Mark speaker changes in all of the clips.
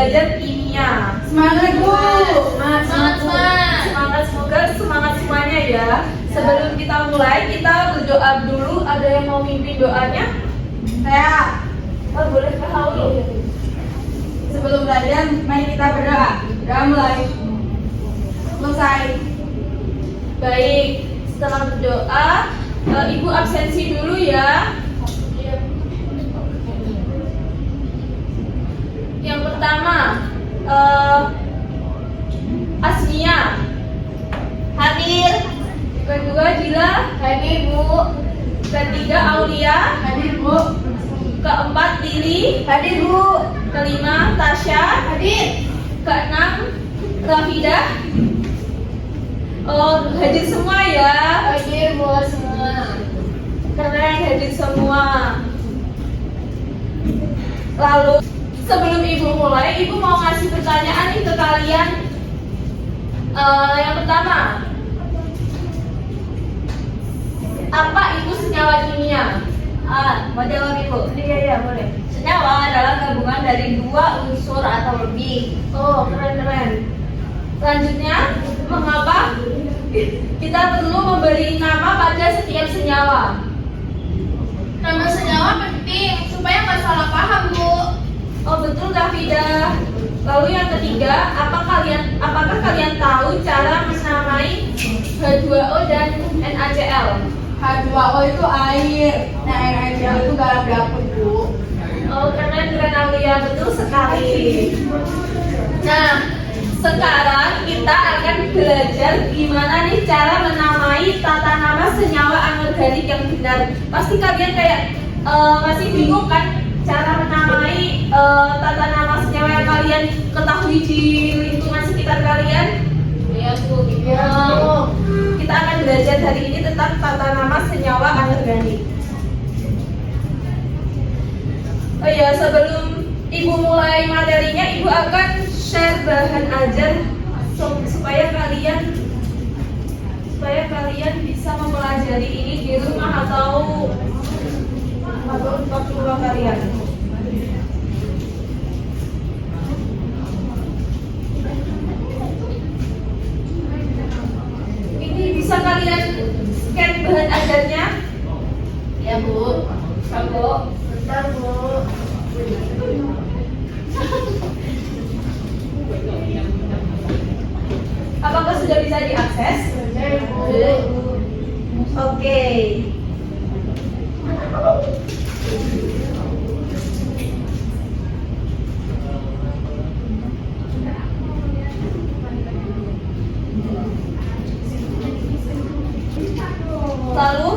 Speaker 1: belajar kimia.
Speaker 2: Semangat Bu.
Speaker 1: Semangat, semoga semangat semuanya ya. Sebelum kita mulai, kita berdoa dulu. Ada yang mau mimpin doanya?
Speaker 2: Saya
Speaker 1: Oh, boleh Kak Haul.
Speaker 2: sebelum belajar, mari kita berdoa. Doa mulai. Selesai.
Speaker 1: Baik, setelah berdoa, Ibu absensi dulu ya. Yang pertama, Asmia.
Speaker 2: Hadir.
Speaker 1: Kedua, Dila.
Speaker 2: Hadir Bu.
Speaker 1: Ketiga, Aulia.
Speaker 2: Hadir Bu.
Speaker 1: Keempat, Lili.
Speaker 2: Hadir Bu.
Speaker 1: Kelima, Tasya.
Speaker 2: Hadir.
Speaker 1: Keenam, Rafidah. Oh, hadir semua ya.
Speaker 2: Hadir Bu semua.
Speaker 1: Keren, hadir semua. Lalu, sebelum Ibu mulai, Ibu mau ngasih pertanyaan nih ke kalian. Yang pertama, apa itu senyawa kimia?
Speaker 2: Mau jawab Ibu?
Speaker 1: Iya, boleh.
Speaker 2: Senyawa adalah gabungan dari dua unsur atau lebih.
Speaker 1: Oh, keren. Selanjutnya, mengapa kita perlu memberi nama pada setiap senyawa?
Speaker 2: Nama senyawa penting supaya nggak salah paham Bu.
Speaker 1: Oh, betul Rafidah. Lalu yang ketiga, apakah kalian tahu cara menamai H2O dan NaCl?
Speaker 2: H2O itu air. Nah, NaCl itu garam dapur Bu.
Speaker 1: Oh, keren Aulia, betul sekali. Nah, sekarang kita akan belajar gimana nih cara menamai tata nama senyawa anorganik yang benar. Pasti kalian kayak masih bingung kan cara menamai tata nama senyawa yang kalian ketahui di lingkungan sekitar kalian?
Speaker 2: Iya Bu.
Speaker 1: Oh, kita akan belajar hari ini tentang tata nama senyawa anorganik. Oh iya, sebelum Ibu mulai materinya, Ibu akan share bahan ajar supaya kalian bisa mempelajari ini di rumah atau waktu luang kalian. Ini bisa kalian scan bahan ajarnya?
Speaker 2: Ya Bu.
Speaker 1: Sabo. Bentar Bu. Apakah sudah bisa diakses? Oke. Lalu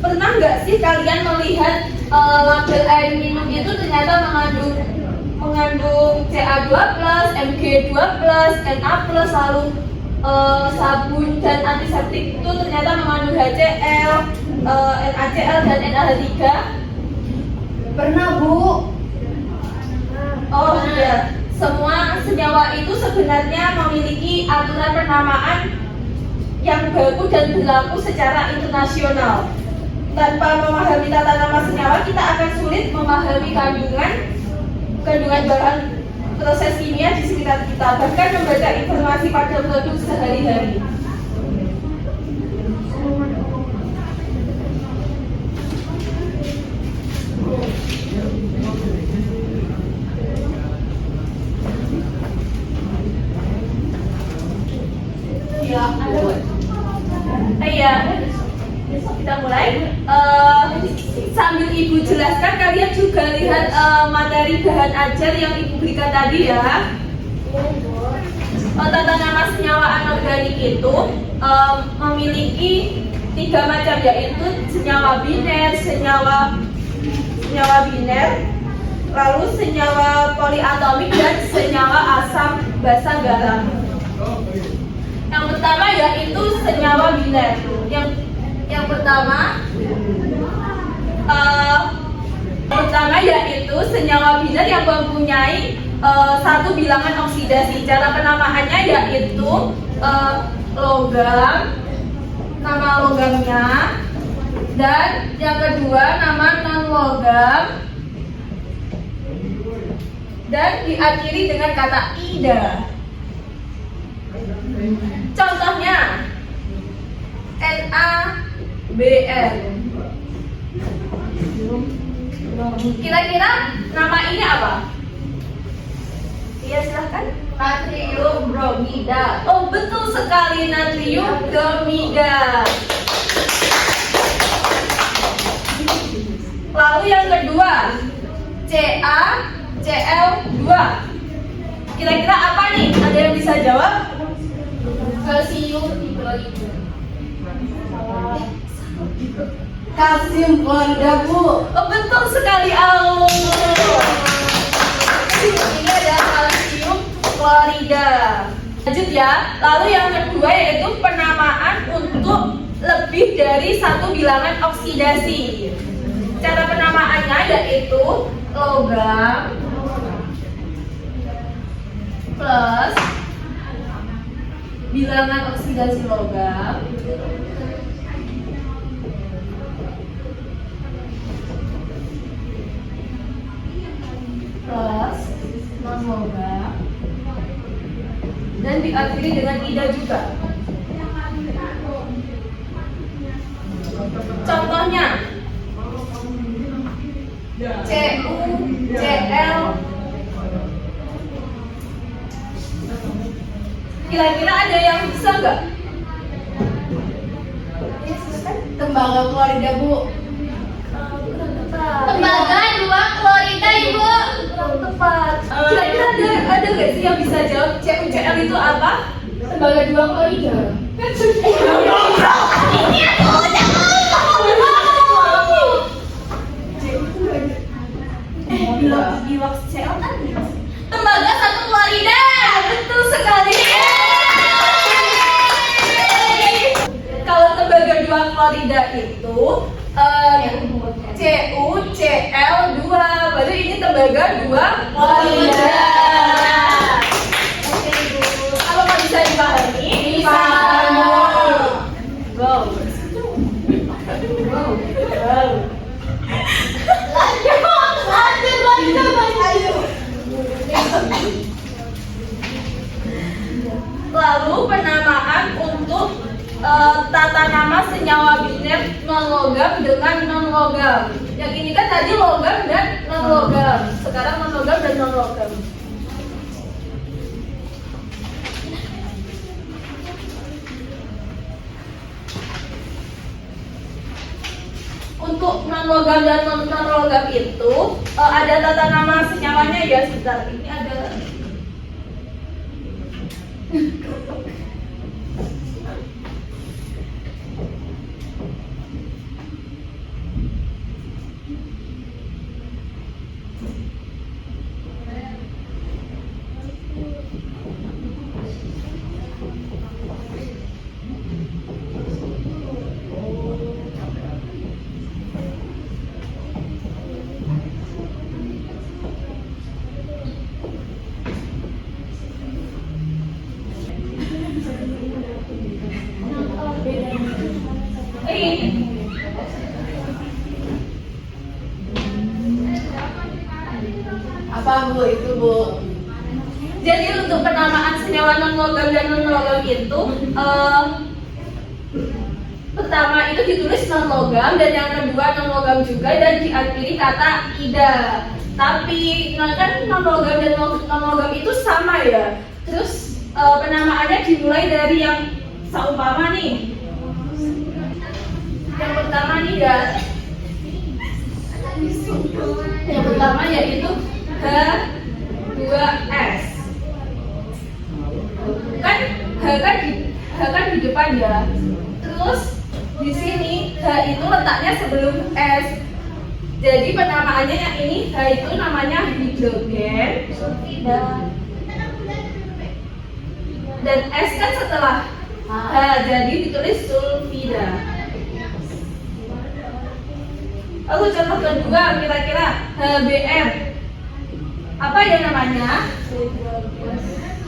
Speaker 1: pernah nggak sih kalian melihat label air minum itu ternyata mengandung Ca2+, Mg2+, Na+, lalu sabun dan antiseptik itu ternyata mengandung HCl, NaCl dan NaH3.
Speaker 2: Pernah Bu.
Speaker 1: Oh iya, semua senyawa itu sebenarnya memiliki aturan penamaan yang baku dan berlaku secara internasional. Tanpa memahami tata nama senyawa, kita akan sulit memahami kandungan bahan proses kimia di sekitar kita, bahkan membaca informasi pada produk sehari-hari. Ya, iya. Kita mulai. Sambil Ibu jelaskan, kalian juga lihat materi bahan ajar yang Ibu berikan tadi ya. Tata nama senyawa anorganik itu memiliki 3 macam, yaitu senyawa biner, lalu senyawa poliatomik dan senyawa asam basa garam. Yang pertama yaitu senyawa biner. Yang pertama yaitu senyawa biner yang mempunyai satu bilangan oksidasi. Cara penamaannya yaitu logam, nama logamnya, dan yang kedua nama non logam, dan diakhiri dengan kata ida. Contohnya NaBr. Kira-kira nama ini apa? Iya, silahkan.
Speaker 2: Natrium bromida.
Speaker 1: Oh, betul sekali, natrium bromida. Lalu yang kedua, CaCl2. Kira-kira apa nih? Ada yang bisa jawab?
Speaker 2: Kalsium hidrolida. Kalsium klorida, Bu.
Speaker 1: Oh, betul sekali, Au. Ini ada kalsium klorida. Lanjut ya. Lalu yang kedua yaitu penamaan untuk lebih dari satu bilangan oksidasi. Cara penamaannya yaitu logam plus bilangan oksidasi logam plus non-logam dan diakhiri dengan ida juga. Contohnya CuCl. Kira-kira ada yang bisa nggak?
Speaker 2: Tembaga klorida, Bu.
Speaker 1: Tembaga
Speaker 2: 2 klorida, Ibu.
Speaker 1: Tepat. Kira-kira ada nggak sih yang bisa jawab CuCl itu apa?
Speaker 2: Tembaga 2 klorida.
Speaker 1: Biwak Cl kan tembaga 1 klorida. Betul sekali. Kalau tembaga 2 klorida itu CuCl2, baru ini tembaga 2 klorida. Apa nggak bisa dipahami?
Speaker 2: Bisa.
Speaker 1: Wow. Lalu penamaan untuk tata nama senyawa biner non-logam dengan non-logam. Yang ini kan tadi logam dan non-logam. Sekarang non-logam dan non-logam. Untuk non-logam dan non-logam itu ada tata nama senyawanya ya, sebentar. Ini ada.
Speaker 2: Apa, Bu? Itu, Bu.
Speaker 1: Jadi untuk penamaan senyawa non-logam dan non-logam itu pertama itu ditulis non-logam dan yang kedua non-logam juga dan diakhiri kata ida. Tapi kan non-logam dan non-logam itu sama ya. Terus penamaannya dimulai dari yang seumpama nih. Yang pertama nih ya. Yang pertama yaitu H2S. Kan H kan di depan ya. Terus di sini H itu letaknya sebelum S. Jadi penamaannya yang ini H itu namanya hidrogen sulfida. Dan S kan setelah H, jadi ditulis sulfida. Lalu contoh kedua kira-kira HBr. Apa ya namanya?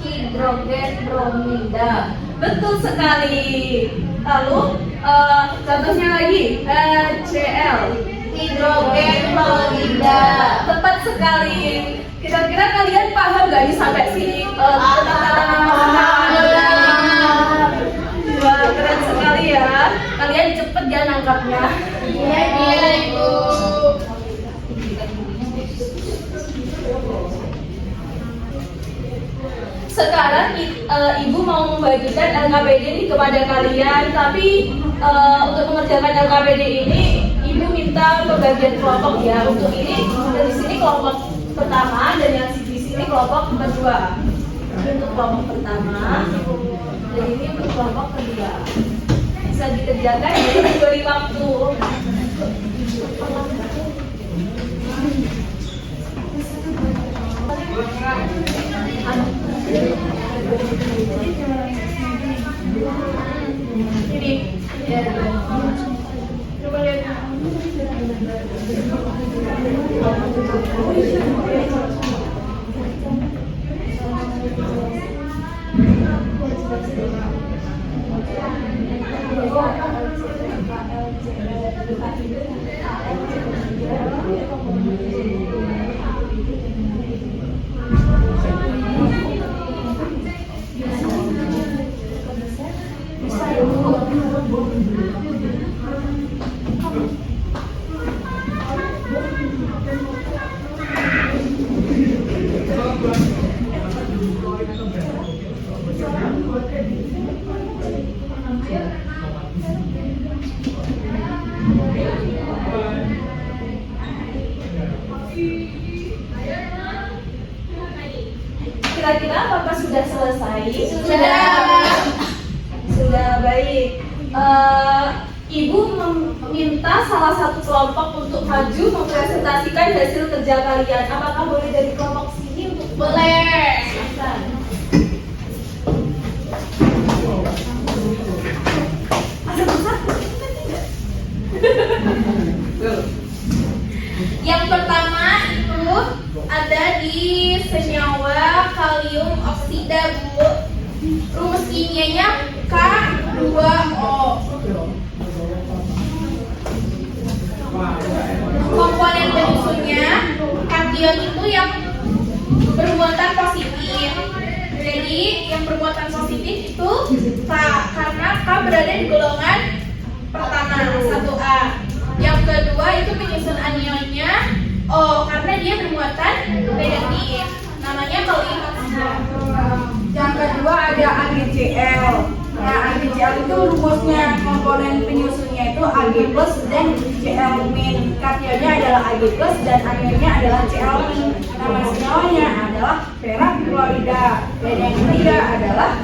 Speaker 1: Hidrogen bromida. Betul sekali. Lalu contohnya lagi HCl.
Speaker 2: Hidrogen klorida.
Speaker 1: Tepat sekali. Kira-kira kalian paham gak nih sampai sini tentang tata nama senyawaan? Wah, keren sekali ya. Kalian cepet ya nangkapnya.
Speaker 2: Iya, Ibu.
Speaker 1: Sekarang Ibu mau membagikan LKPD ini kepada kalian, tapi untuk mengerjakan LKPD ini Ibu minta pembagian kelompok ya. Untuk ini dari sini kelompok pertama dan yang di sini kelompok kedua. Ini untuk kelompok pertama dan ini untuk kelompok kedua. Bisa dikerjakan ya, diberi waktu. Ini ya. Coba lihat. Kira-kira apakah sudah selesai? Sudah, baik. Ibu meminta salah satu kelompok untuk maju mempresentasikan hasil kerja kalian. Apakah boleh dari kelompok sini untuk
Speaker 2: Boleh.
Speaker 1: silakan. Ada besar?
Speaker 2: Yang pertama itu ada di senyawa kalium oksida, Bu. Rumus kimianya K2O. Komponen penyusunnya kation itu yang bermuatan positif. Jadi yang bermuatan positif itu K, karena K berada di golongan pertama 1A. Yang kedua itu penyusun anionnya O, karena dia bermuatan negatif. Namanya kalium oksida.
Speaker 3: Yang kedua ada AgCl. Nah, AgCl itu rumusnya komponen penyusunnya itu Ag plus dan Cl min. Kationnya adalah Ag plus dan anionnya adalah Cl min. Nama senyawanya adalah perak klorida. Dan yang ketiga adalah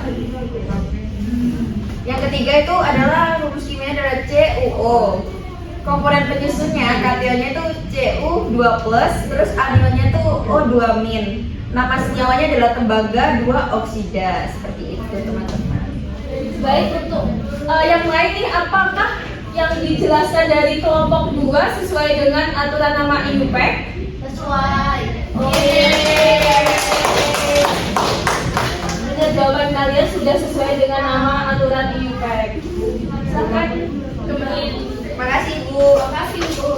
Speaker 4: itu adalah rumus kimia adalah CuO. Komponen penyusunnya kationnya itu Cu2+, terus anionnya itu O2-. Nama senyawanya adalah tembaga 2 oksida. Seperti itu, teman-teman.
Speaker 1: Baik, untuk yang lain nih, apakah yang dijelaskan dari kelompok 2 sesuai dengan aturan nama IUPAC?
Speaker 2: Sesuai.
Speaker 1: Benar, jawaban kalian sudah sesuai dengan nama aturan IUPAC. Silakan kembali.
Speaker 4: Makasih, Bu.
Speaker 2: Makasih, Bu.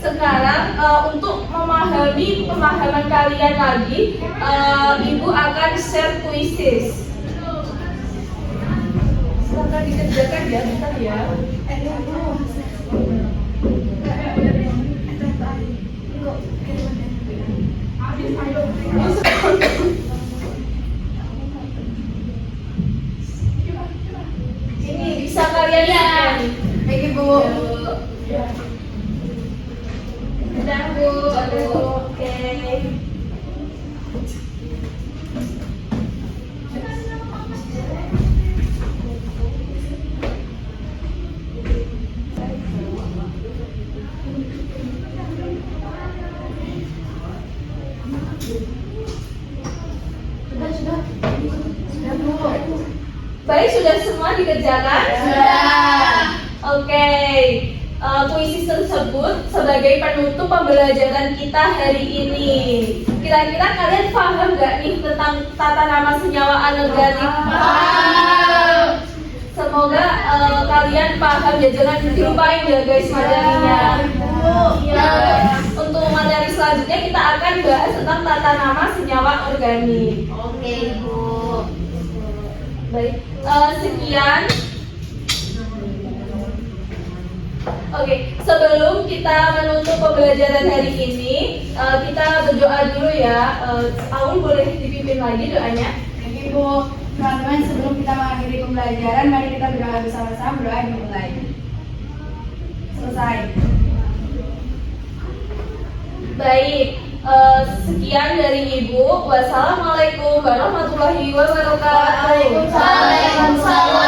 Speaker 1: Sekarang untuk memahami pemahaman kalian lagi, Ibu akan share quizzes. Silakan dikerjakan ya, bentar ya. Ini bisa kalian lihat.
Speaker 3: Baik Ibu.
Speaker 1: Udah, Bu. Oke. Baik, sudah semua dikerjakan?
Speaker 2: Sudah.
Speaker 1: Oke. Puisi tersebut sebagai penutup pembelajaran kita hari ini. Kira-kira kalian paham nggak nih tentang tata nama senyawa anorganik?
Speaker 2: Paham.
Speaker 1: Semoga kalian paham ya, jangan dilupain ya guys materinya. Untuk materi selanjutnya kita akan bahas tentang tata nama senyawa organik.
Speaker 2: Oke, Ibu.
Speaker 1: Baik, sekian. Oke, sebelum kita menutup pembelajaran hari ini, kita berdoa dulu ya. Aul boleh dipimpin lagi doanya.
Speaker 3: Oke Bu, teman-teman sebelum kita mengakhiri pembelajaran, mari kita berdoa bersama-sama. Berdoa dimulai. Selesai.
Speaker 1: Baik, sekian dari Ibu. Wassalamualaikum warahmatullahi wabarakatuh.
Speaker 3: Waalaikumsalam.